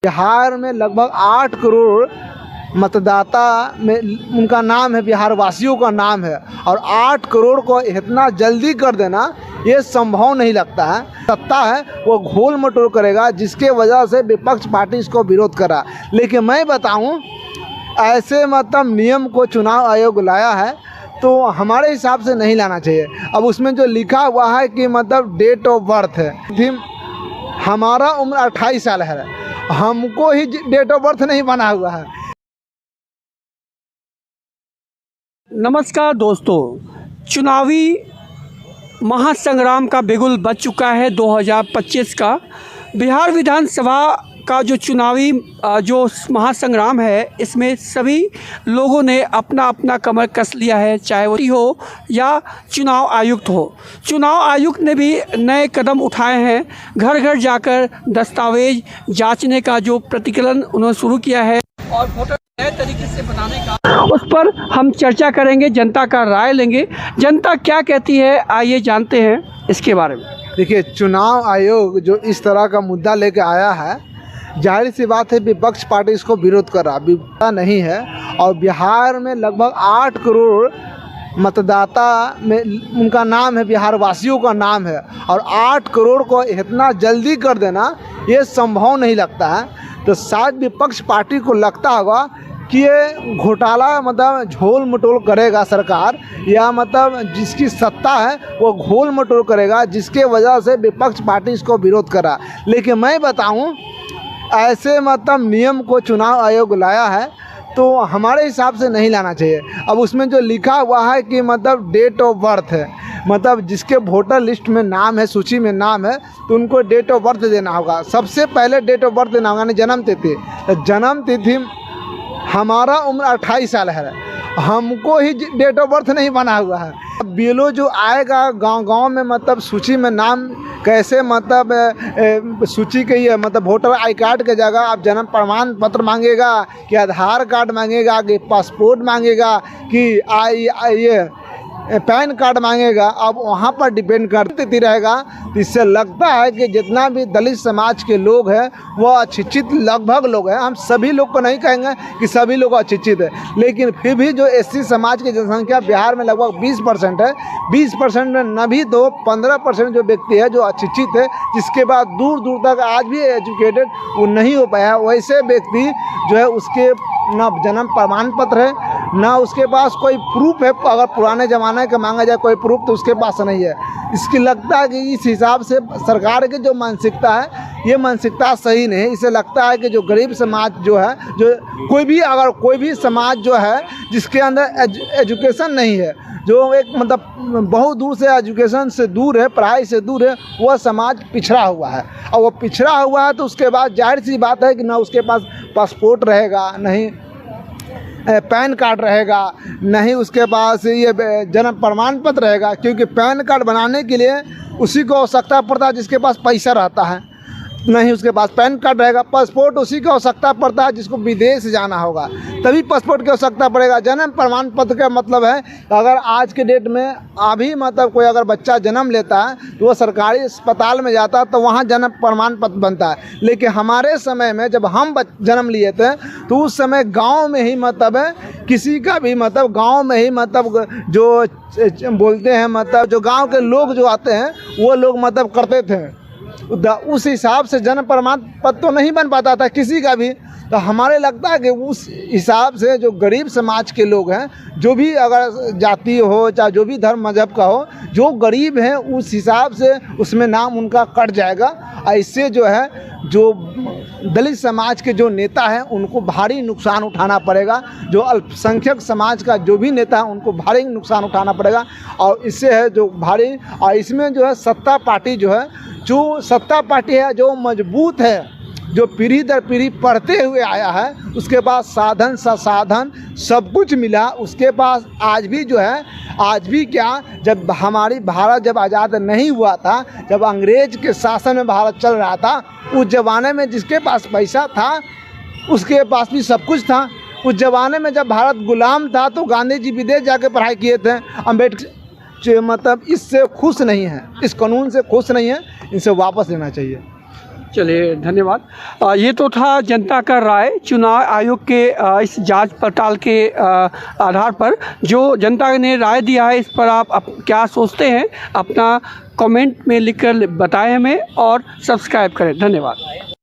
बिहार में लगभग 8 करोड़ मतदाता में उनका नाम है, बिहार वासियों का नाम है, और 8 करोड़ को इतना जल्दी कर देना ये संभव नहीं लगता है। सत्ता है वो घोल मटोल करेगा, जिसके वजह से विपक्ष पार्टी इसको विरोध करा। लेकिन मैं बताऊं, ऐसे नियम को चुनाव आयोग लाया है तो हमारे हिसाब से नहीं लाना चाहिए। अब उसमें जो लिखा हुआ है कि डेट ऑफ बर्थ है, हमारा उम्र 28 साल है, हमको ही डेट ऑफ बर्थ नहीं बना हुआ है। नमस्कार दोस्तों, चुनावी महासंग्राम का बिगुल बज चुका है 2025 का। बिहार विधानसभा का जो चुनावी जो महासंग्राम है, इसमें सभी लोगों ने अपना अपना कमर कस लिया है, चाहे वो हो या चुनाव आयुक्त हो। चुनाव आयुक्त ने भी नए कदम उठाए हैं, घर घर जाकर दस्तावेज जांचने का जो प्रतिकलन उन्होंने शुरू किया है और वोटर नए तरीके से बनाने का, उस पर हम चर्चा करेंगे, जनता का राय लेंगे। जनता क्या कहती है, आइए जानते हैं इसके बारे में। देखिए, चुनाव आयोग जो इस तरह का मुद्दा लेके आया है, जाहिर सी बात है विपक्ष पार्टी इसको विरोध कर रहा, विरोध नहीं है। और बिहार में लगभग 8 करोड़ मतदाता में उनका नाम है, बिहार वासियों का नाम है, और 8 करोड़ को इतना जल्दी कर देना ये संभव नहीं लगता है। तो शायद विपक्ष पार्टी को लगता होगा कि ये घोटाला झोल मटोल करेगा सरकार, या जिसकी सत्ता है वो घोल मटोल करेगा, जिसके वजह से विपक्ष पार्टी इसको विरोध कर रहा। लेकिन मैं बताऊं, ऐसे नियम को चुनाव आयोग लाया है तो हमारे हिसाब से नहीं लाना चाहिए। अब उसमें जो लिखा हुआ है कि डेट ऑफ बर्थ है, जिसके वोटर लिस्ट में नाम है, सूची में नाम है, तो उनको डेट ऑफ बर्थ देना होगा। सबसे पहले डेट ऑफ बर्थ देना होगा, यानी जन्म तिथि। तो जन्म तिथि हमारा उम्र 28 साल है, हमको ही डेट ऑफ बर्थ नहीं बना हुआ है। अब बीएलओ जो आएगा गांव-गांव में सूची में नाम कैसे सूची के ही वोटर आई कार्ड के जगह आप जन्म प्रमाण पत्र मांगेगा कि आधार कार्ड मांगेगा कि पासपोर्ट मांगेगा कि पैन कार्ड मांगेगा। अब वहाँ पर डिपेंड करती रहेगा। इससे लगता है कि जितना भी दलित समाज के लोग हैं वो अशिक्षित लगभग लोग हैं। हम सभी लोग को नहीं कहेंगे कि सभी लोग अशिक्षित है, लेकिन फिर भी जो एससी समाज की जनसंख्या बिहार में लगभग 20% है, 20% में न भी तो 15% जो व्यक्ति है जो अशिक्षित है, जिसके बाद दूर दूर तक आज भी एजुकेटेड वो नहीं हो पाया। वैसे व्यक्ति जो है उसके ना जन्म प्रमाण पत्र है, ना उसके पास कोई प्रूफ है। अगर पुराने ज़माने का मांगा जाए कोई प्रूफ तो उसके पास नहीं है। इसकी लगता है कि इस हिसाब से सरकार की जो मानसिकता है ये मानसिकता सही नहीं है। इसे लगता है कि जो गरीब समाज जो है, जो कोई भी समाज जो है जिसके अंदर एजुकेशन नहीं है, जो एक बहुत दूर से एजुकेशन से दूर है, पढ़ाई से दूर है, वह समाज पिछड़ा हुआ है। और वो पिछड़ा हुआ है तो उसके बाद जाहिर सी बात है कि ना उसके पास पासपोर्ट रहेगा, नहीं पैन कार्ड रहेगा, नहीं उसके पास ये जन्म प्रमाण पत्र रहेगा। क्योंकि पैन कार्ड बनाने के लिए उसी को आवश्यकता पड़ता है जिसके पास पैसा रहता है, नहीं उसके पास पैन कार्ड रहेगा। पासपोर्ट उसी की आवश्यकता पड़ता है जिसको विदेश जाना होगा, तभी पासपोर्ट की आवश्यकता पड़ेगा। जन्म प्रमाण पत्र का मतलब है अगर आज के डेट में अभी कोई अगर बच्चा जन्म लेता है तो वो सरकारी अस्पताल में जाता है तो वहाँ जन्म प्रमाण पत्र बनता है। लेकिन हमारे समय में जब हम जन्म लिए थे तो उस समय गाँव में ही किसी का भी गाँव में ही जो बोलते हैं जो गाँव के लोग जो आते हैं वो लोग करते थे। उस हिसाब से जन्म प्रमाण पत्र तो नहीं बन पाता था किसी का भी। तो हमारे लगता है कि उस हिसाब से जो गरीब समाज के लोग हैं, जो भी अगर जाति हो चाहे जो भी धर्म मजहब का हो, जो गरीब हैं उस हिसाब से उसमें नाम उनका कट जाएगा। ऐसे जो है जो दलित समाज के जो नेता हैं उनको भारी नुकसान उठाना पड़ेगा। जो अल्पसंख्यक समाज का जो भी नेता है उनको भारी नुकसान उठाना पड़ेगा। और इससे है जो भारी, और इसमें जो है सत्ता पार्टी जो सत्ता पार्टी है जो मजबूत है, जो पीढ़ी दर पीढ़ी पढ़ते हुए आया है, उसके पास साधन संसाधन सब कुछ मिला। उसके पास आज भी जो है, आज भी क्या, जब हमारी भारत जब आज़ाद नहीं हुआ था, जब अंग्रेज के शासन में भारत चल रहा था, उस ज़माने में जिसके पास पैसा था उसके पास भी सब कुछ था। उस ज़माने में जब भारत गुलाम था तो गांधी जी विदेश जाके पढ़ाई किए थे। अम्बेडकर इससे खुश नहीं है, इस कानून से खुश नहीं है, इनसे वापस लेना चाहिए। चलिए धन्यवाद। ये तो था जनता का राय चुनाव आयोग के इस जांच पड़ताल के आधार पर जो जनता ने राय दिया है, इस पर आप क्या सोचते हैं अपना कमेंट में लिखकर बताएं हमें और सब्सक्राइब करें। धन्यवाद।